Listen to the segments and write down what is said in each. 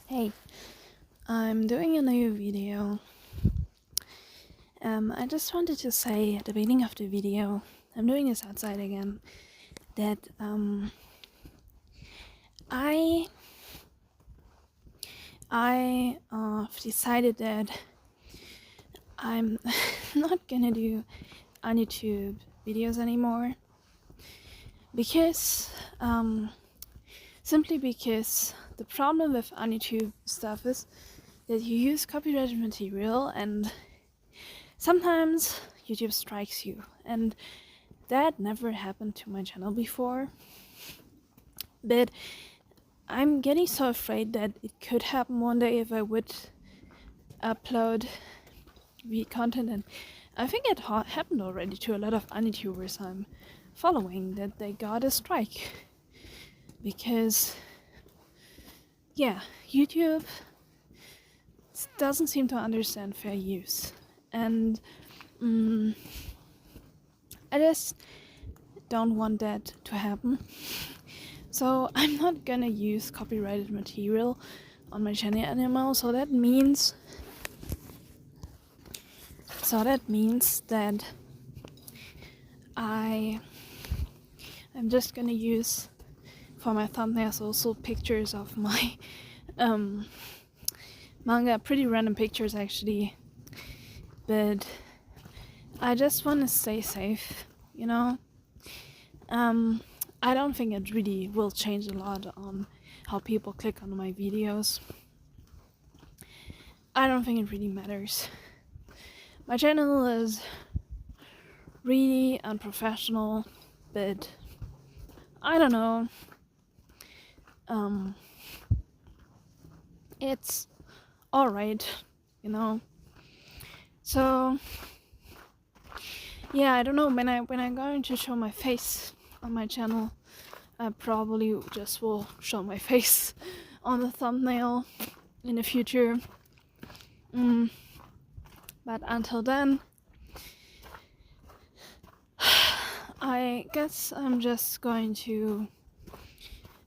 Hey, I'm doing a new video. I just wanted to say at the beginning of the video, I'm doing this outside again, that I've decided that I'm not gonna do on YouTube videos anymore because simply because the problem with on YouTube stuff is that you use copyrighted material and sometimes YouTube strikes you, and that never happened to my channel before. But I'm getting so afraid that it could happen one day if I would upload content, and I think it happened already to a lot of YouTubers I'm following, that they got a strike because, yeah, YouTube doesn't seem to understand fair use, and I just don't want that to happen. So I'm not gonna use copyrighted material on my channel anymore. So that means that I'm just gonna use for my thumbnails also pictures of my manga, pretty random pictures actually, but I just want to stay safe, you know. I don't think it really will change a lot on how people click on my videos. I don't think it really matters. My channel is really unprofessional, but I don't know. It's alright, you know. So yeah, I don't know, when I'm going to show my face on my channel, I probably just will show my face on the thumbnail in the future. But until then, I guess I'm just going to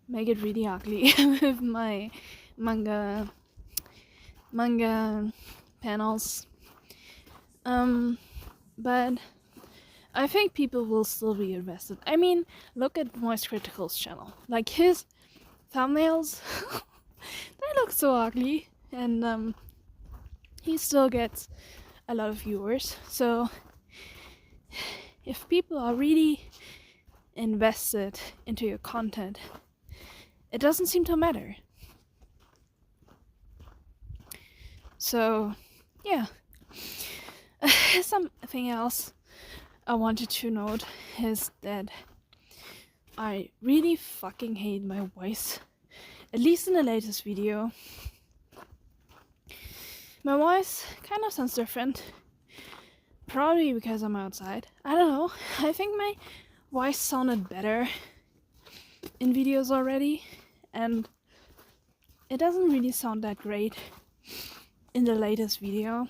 make it really ugly with my manga panels. But I think people will still be invested. I mean, look at Moist Critical's channel. Like, his thumbnails, they look so ugly, and he still gets a lot of viewers. So if people are really invested into your content, it doesn't seem to matter. So yeah. Something else I wanted to note is that I really fucking hate my voice. At least in the latest video, my voice kind of sounds different. Probably because I'm outside. I don't know. I think my voice sounded better in videos already, and it doesn't really sound that great in the latest video.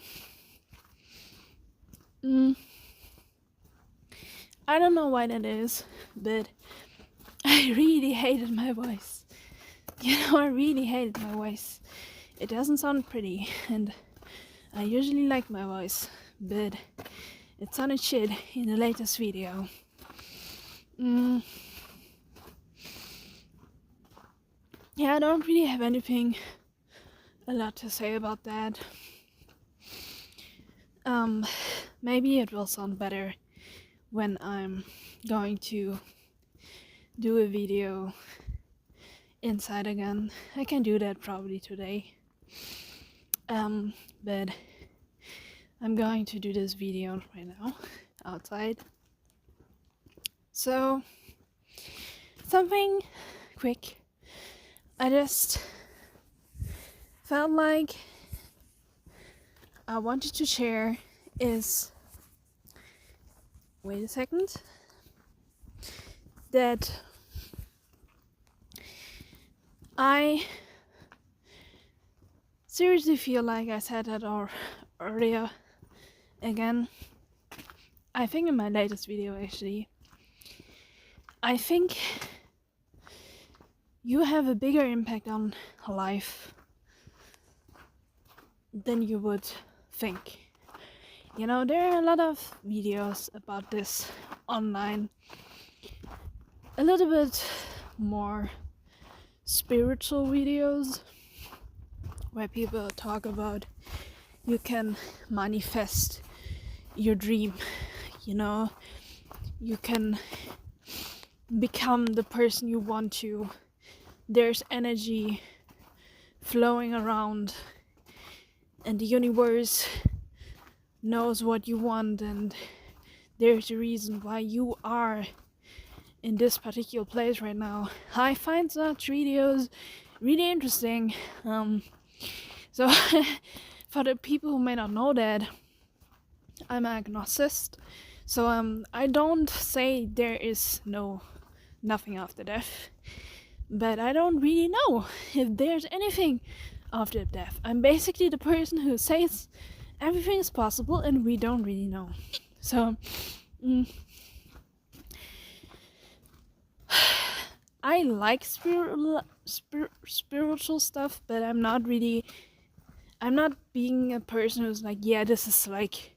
I don't know why that is, but I really hated my voice. You know, I really hated my voice. It doesn't sound pretty, and I usually like my voice, but it sounded shit in the latest video. Yeah, I don't really have anything a lot to say about that. Maybe it will sound better when I'm going to do a video inside again. I can do that probably today. But I'm going to do this video right now outside. So, something quick. I just felt like I wanted to share is, wait a second, that I seriously feel like I said that earlier again. I think in my latest video actually. I think you have a bigger impact on life than you would think. You know, there are a lot of videos about this online, a little bit more spiritual videos where people talk about you can manifest your dream, you know, you can become the person you want to. There's energy flowing around, and the universe knows what you want, and there's a reason why you are in this particular place right now. I find such videos really interesting. So for the people who may not know that, I'm an agnostic. So I don't say there is nothing after death, but I don't really know if there's anything after death. I'm basically the person who says everything is possible and we don't really know. So I like spiritual stuff, but I'm not being a person who's like, yeah, this is like,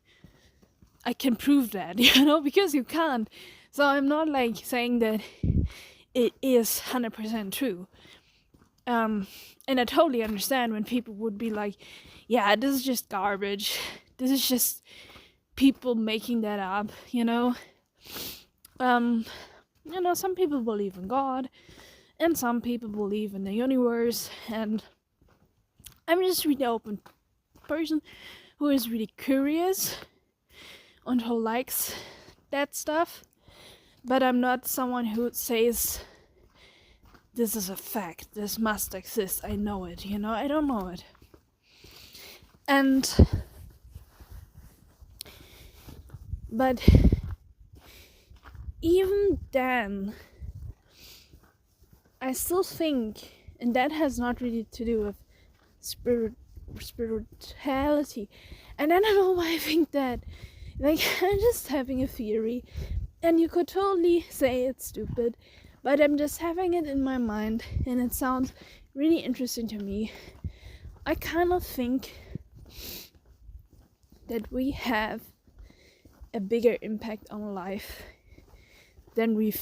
I can prove that, you know, because you can't. So I'm not like saying that it is 100% true. And I totally understand when people would be like, yeah, this is just garbage. This is just people making that up, you know. You know, some people believe in God, and some people believe in the universe, and I'm just really open person who is really curious and who likes that stuff, but I'm not someone who says this is a fact, this must exist, I know it, you know, I don't know it. But even then, I still think, and that has not really to do with spirituality, and I don't know why I think that. Like, I'm just having a theory, and you could totally say it's stupid, but I'm just having it in my mind, and it sounds really interesting to me. I kind of think that we have a bigger impact on life than we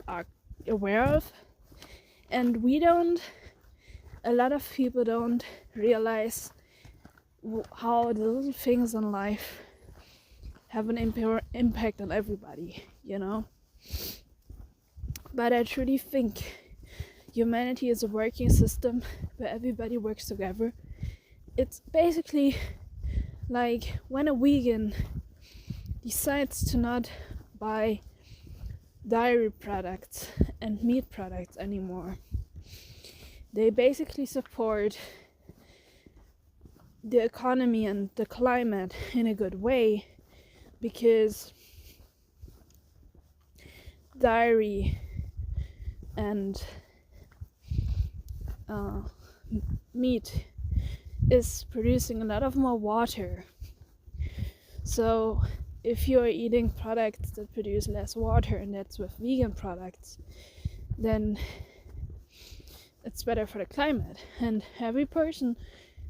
are aware of, and a lot of people don't realize how the little things in life have an impact on everybody, you know. But I truly think humanity is a working system where everybody works together. It's basically like when a vegan decides to not buy dairy products and meat products anymore, they basically support the economy and the climate in a good way, because dairy and meat is producing a lot of more water. So if you're eating products that produce less water, and that's with vegan products, then it's better for the climate. And every person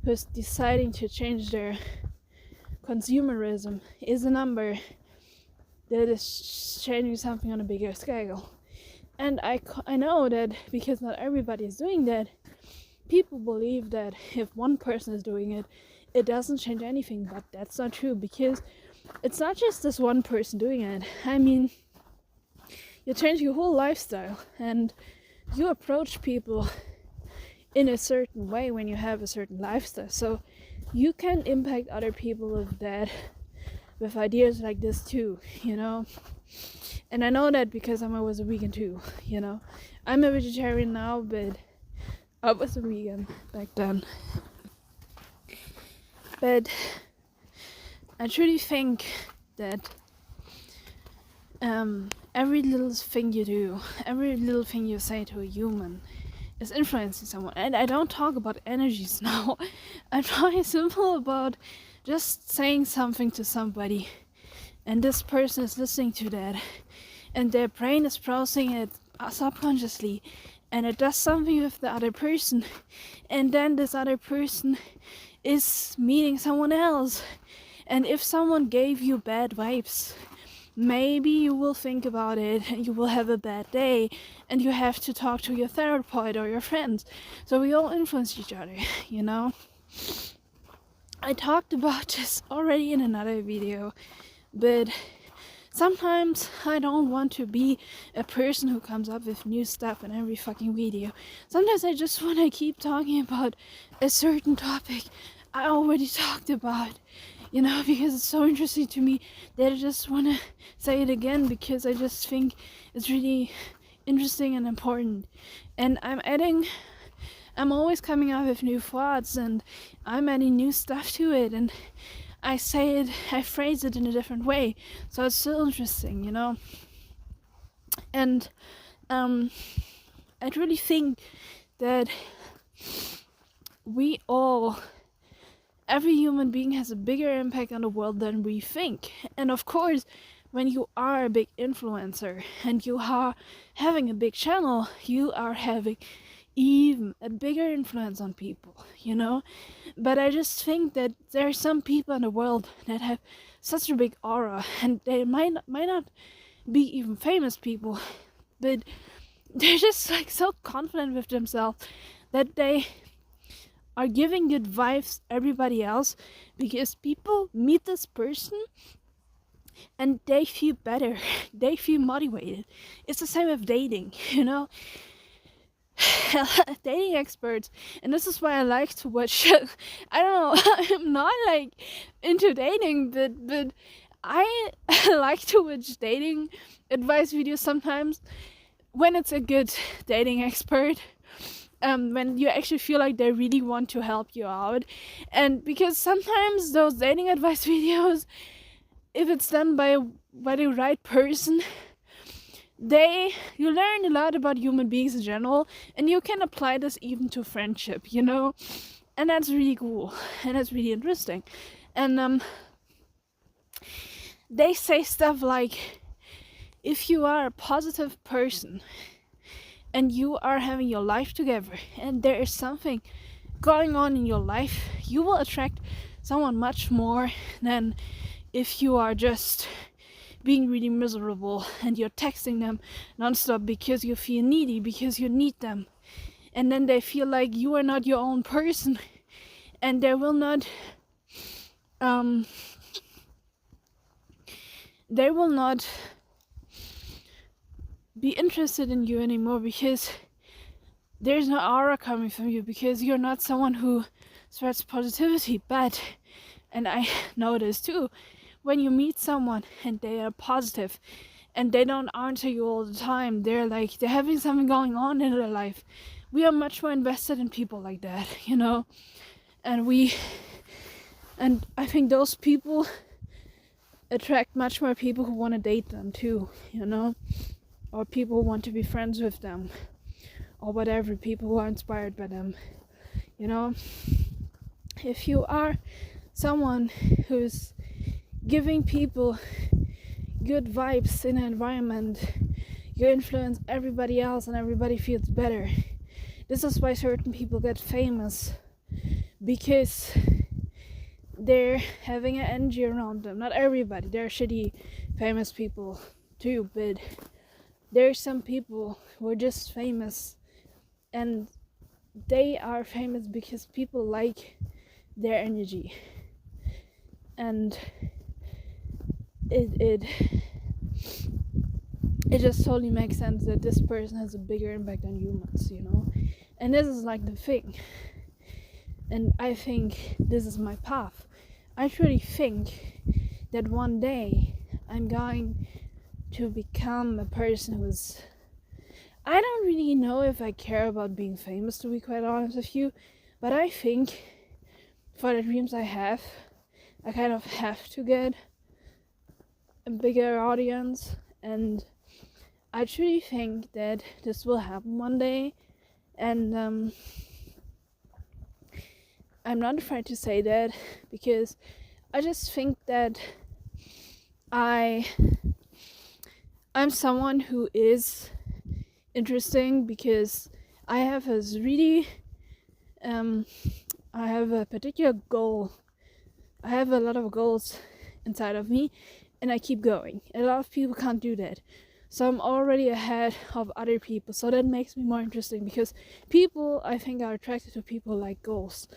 who's deciding to change their consumerism is a number that is changing something on a bigger scale. And I know that because not everybody is doing that, people believe that if one person is doing it, it doesn't change anything, but that's not true, because it's not just this one person doing it. I mean, you change your whole lifestyle, and you approach people in a certain way when you have a certain lifestyle, so you can impact other people with that, with ideas like this too, you know. And I know that because I was a vegan too, you know. I'm a vegetarian now, but I was a vegan back then. But I truly think that every little thing you do, every little thing you say to a human is influencing someone. And I don't talk about energies now. I'm talking simple about just saying something to somebody, and this person is listening to that, and their brain is processing it subconsciously, and it does something with the other person, and then this other person is meeting someone else. And if someone gave you bad vibes, maybe you will think about it and you will have a bad day and you have to talk to your therapist or your friends. So we all influence each other, you know? I talked about this already in another video, but sometimes I don't want to be a person who comes up with new stuff in every fucking video. Sometimes I just want to keep talking about a certain topic I already talked about, you know, because it's so interesting to me that I just want to say it again because I just think it's really interesting and important. And I'm always coming up with new thoughts and I'm adding new stuff to it, and I phrase it in a different way, so it's still interesting, you know. And I really think that every human being has a bigger impact on the world than we think. And of course, when you are a big influencer and you are having a big channel, you are having even a bigger influence on people, you know. But I just think that there are some people in the world that have such a big aura, and they might not be even famous people, but they're just like so confident with themselves that they are giving good vibes everybody else, because people meet this person and they feel better, they feel motivated. It's the same with dating, you know. Dating experts, and this is why I like to watch I don't know, I'm not like into dating, but I like to watch dating advice videos sometimes when it's a good dating expert, when you actually feel like they really want to help you out. And because sometimes those dating advice videos, if it's done by the right person, you learn a lot about human beings in general, and you can apply this even to friendship, you know. And that's really cool, and that's really interesting. And they say stuff like, if you are a positive person and you are having your life together and there is something going on in your life, you will attract someone much more than if you are just being really miserable and you're texting them nonstop because you feel needy, because you need them, and then they feel like you are not your own person, and they will not be interested in you anymore, because there's no aura coming from you, because you're not someone who spreads positivity. But, and I know this too, when you meet someone and they are positive and they don't answer you all the time, they're having something going on in their life, we are much more invested in people like that, you know. And I think those people attract much more people who want to date them too, you know, or people who want to be friends with them, or whatever, people who are inspired by them, you know. If you are someone who's giving people good vibes in an environment, you influence everybody else and everybody feels better. This is why certain people get famous, because they're having an energy around them. Not everybody, there are shitty famous people too, but there are some people who are just famous, and they are famous because people like their energy. And it just totally makes sense that this person has a bigger impact on humans, you know. And this is like the thing, and I think this is my path. I truly think that one day I'm going to become a person who's, I don't really know if I care about being famous, to be quite honest with you, but I think for the dreams I have, I kind of have to get a bigger audience, and I truly think that this will happen one day. And I'm not afraid to say that, because I just think that I'm someone who is interesting, because I have this really I have a particular goal. I have a lot of goals inside of me, and I keep going. A lot of people can't do that. So I'm already ahead of other people. So that makes me more interesting, because people, I think, are attracted to people like goals,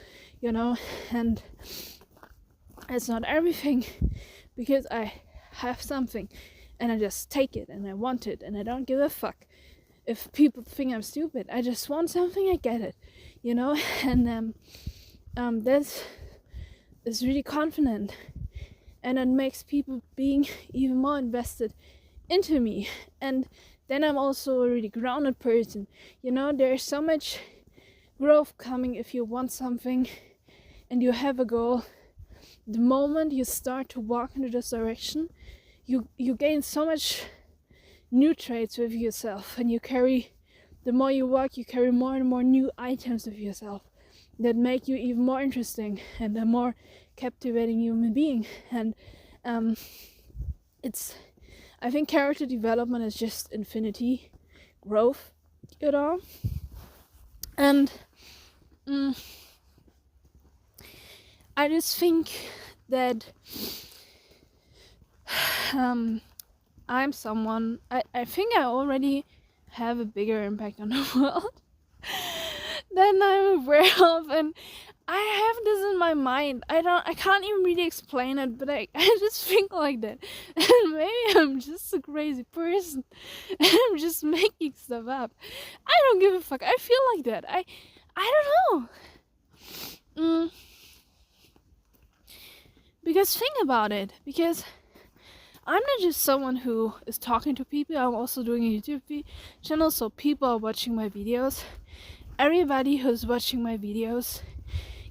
you know? And it's not everything, because I have something and I just take it and I want it and I don't give a fuck if people think I'm stupid. I just want something, I get it, you know? And that's is really confident, and it makes people being even more invested into me. And then I'm also a really grounded person, you know? There's so much growth coming if you want something and you have a goal. The moment you start to walk into this direction, you gain so much new traits with yourself, and the more you walk, you carry more and more new items with yourself that make you even more interesting and a more captivating human being. And I think character development is just infinity growth, you know? And I just think that I'm someone, I think I already have a bigger impact on the world than I'm aware of, and I have this in my mind. I can't even really explain it, but I just think like that. And maybe I'm just a crazy person and I'm just making stuff up. I don't give a fuck. I feel like that. I don't know. Because think about it. Because I'm not just someone who is talking to people. I'm also doing a YouTube channel, so people are watching my videos. Everybody who's watching my videos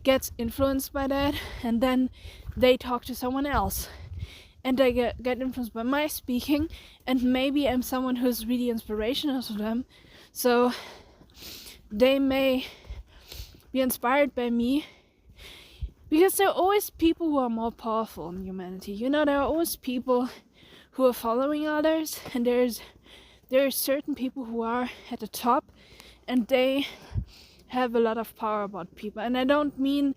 gets influenced by that, and then they talk to someone else, and they get influenced by my speaking, and maybe I'm someone who's really inspirational to them, so they may be inspired by me, because there are always people who are more powerful in humanity, you know? There are always people who are following others, and there are certain people who are at the top, and they have a lot of power about people. And I don't mean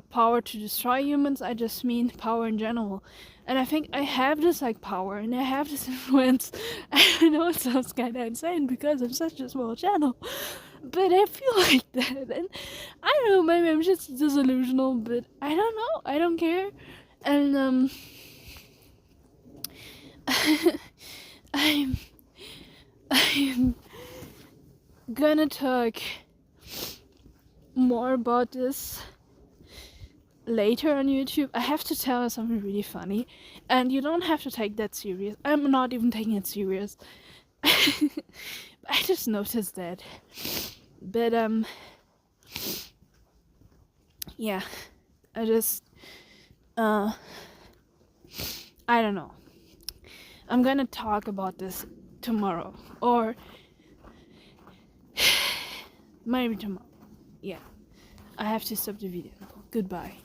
power to destroy humans, I just mean power in general. And I think I have this like power, and I have this influence. I know it sounds kind of insane because I'm such a small channel, but I feel like that. And I don't know, maybe I'm just disillusional, but I don't know, I don't care. And I'm gonna talk more about this later on YouTube. I have to tell you something really funny, and you don't have to take that serious. I'm not even taking it serious. I just noticed that. But yeah, I just I don't know. I'm gonna talk about this tomorrow, or maybe tomorrow. Yeah, I have to stop the video. Goodbye.